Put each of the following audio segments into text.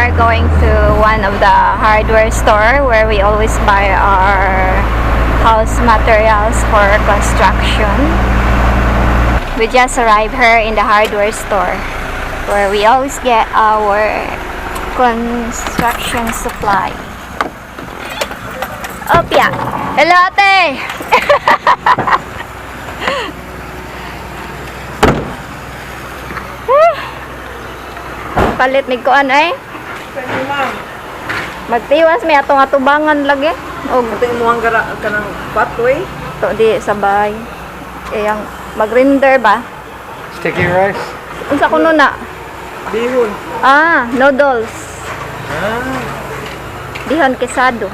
we're going to one of the hardware store where we always buy our house materials for construction. We just arrived here in the hardware store where we always get our construction supply. Opya! Hello, ate! Palit mig kuan ay. Magtiwas may atong atubangan lagi. Og Ito yung muhang kanang pathway. to di sabay. Eh ang mag-render ba? Sticky rice? Unsa kuno na? Bihon. Noodles. Dihon kesado.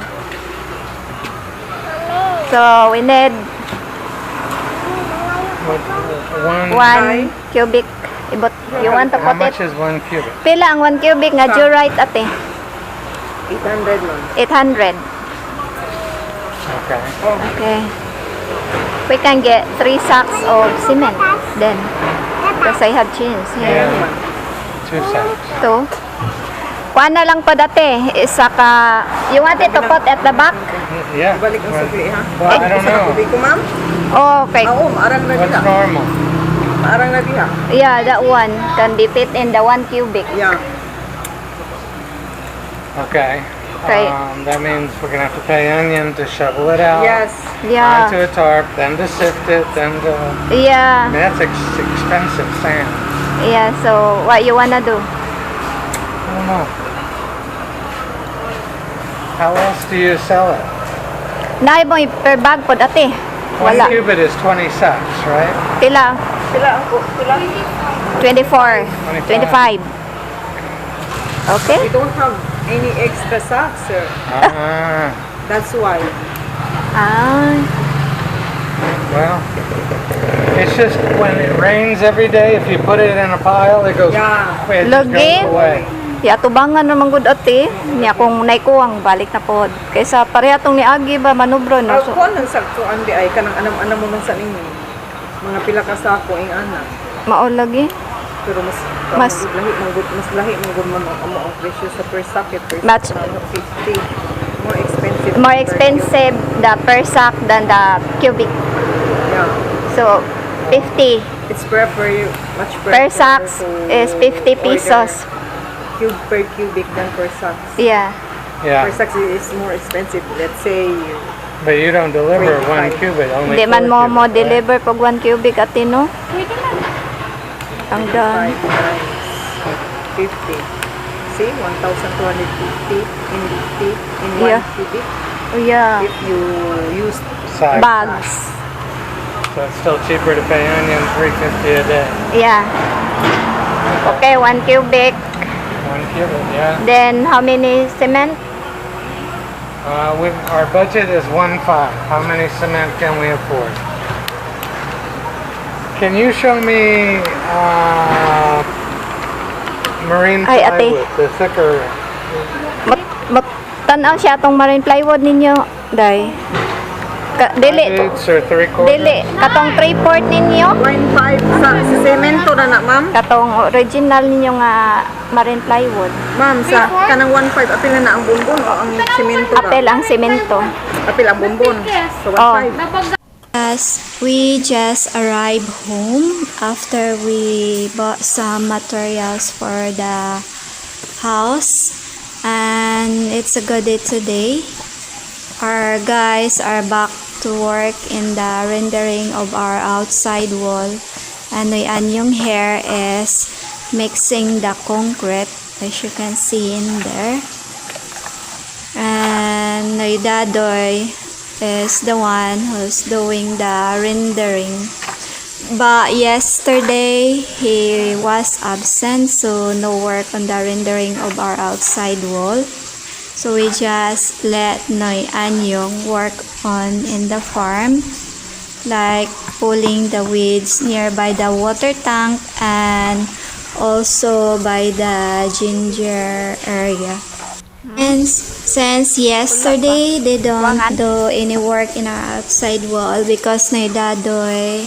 So we need One. 1 cubic. Ibot, you want to How put it? much is 1 cubic? Pila ang 1 cubic nga durite ate? 800 lang. 800. Okay. Okay. We can get 3 sacks of cement then. Because I have chins here. Yeah. 2 sacks. Two. Kuha na lang po dati. Isa ka... You want it to put at the back? Yeah. Balik ang sukli, ha? Well, I don't Sa know. kubi ko, ma'am? Oh, okay. Oo, maarang na What's diha. normal? Maarang na diha. Yeah, that one can be fit in the 1 cubic. Yeah. Okay. Okay. That means we're gonna have to pay Onion to shovel it out. Yes. Yeah. Onto a tarp, then to sift it, then to... I Yeah. mean, that's expensive sand. Yeah, so what you wanna do? I don't know. How else do you sell it? Naay mo per bag po dati. 1 Wala. cubit is 20 sacks, right? Pila? Sila ang sila. 24. 25. Okay? We don't have any extra sacks, sir. Ah, That's why. well, it's just when it rains every day, if you put it in a pile, it goes, Yeah. it just Lagi? goes away. Ya tubangan naman gud ate. Niya kung naikuwang balik na pod. Kaysa pareha tong niagi ba manubro no. So, Ako nang saktuan di ay kanang anam mo nang sa ninyo. Mga pila ka sako ing ana. mao lagi. Pero mas Mas- lahi man gud mo ang presyo sa per sacket per Match. 50. More expensive. More per expensive the per sack than the cubic. cube. Yeah. So 50 It's much per sacks is 50 pesos. Cube per cubic than per sack. Yeah. Per Yeah, sack is more expensive. Let's say but you don't deliver 1 25. cubit, only Di 4 man mo cubits, right? deliver pag 1 cubic ate no. Ang 5 done. times 50. See, 1,250 in 50 in 1 Yeah. cubic. Oh yeah. If you use Size. Bags. So it's still cheaper to pay Onion $3.50 a day. Yeah. Okay, 1 cubic. 1 cubit, yeah. Then how many cement? Our budget is 1.5. How many cement can we afford? Can you show me marine Ay, ate. plywood, the thicker? Tanaw siya atong marine plywood ninyo, day. Dili, Eighths or 3/4? dili, katong 3/4 ninyo. 1.5 sa semento na ma'am. Katong original ninyo nga marine plywood. Ma'am, sa kanang 1.5 apil na ang bonbon o ang semento na? Apel ang semento. Apil ang bonbon. So Oh. 1.5. As we just arrived home after we bought some materials for the house, and it's a good day today. Our guys are back to work in the rendering of our outside wall, and yung hair is mixing the concrete, as you can see in there, and Dadoy is the one who's doing the rendering. But yesterday he was absent, so no work on the rendering of our outside wall. So we just let Noy Anyong work on in the farm, like pulling the weeds nearby the water tank and also by the ginger area. And since yesterday they don't do any work in our outside wall because Noy Dadoy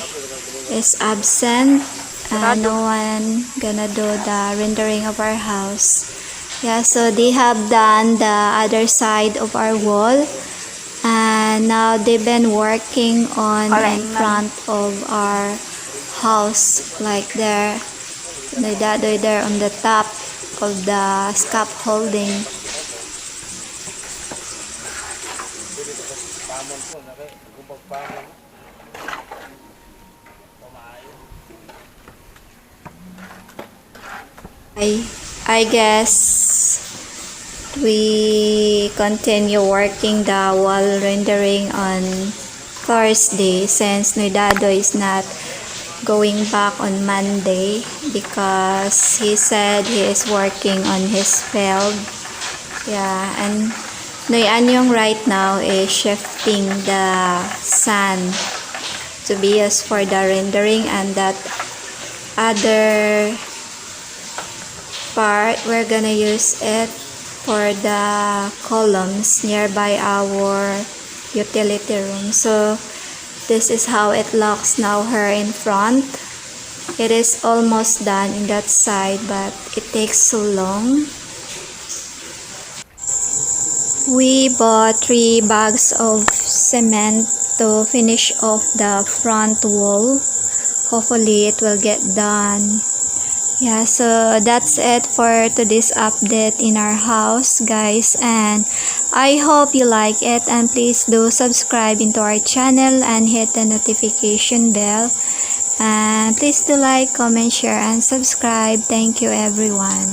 is absent, no one gonna do the rendering of our house. Yeah, so they have done the other side of our wall. And now they've been working on in front of our house, like there, there on the top of the scaffolding. I guess we continue working the wall rendering on Thursday since Noidado is not going back on Monday because he said he is working on his field. Yeah, and Noy Anyong right now is shifting the sand to be used for the rendering, and that other part we're gonna use it for the columns nearby our utility room. So this is how it looks now here in front. It is almost done in that side, but it takes so long. We bought 3 bags of cement to finish off the front wall. Hopefully it will get done. Yeah, so that's it for today's update in our house, guys, and I hope you like it, and please do subscribe into our channel and hit the notification bell, and please do like, comment, share, and subscribe. Thank you, everyone.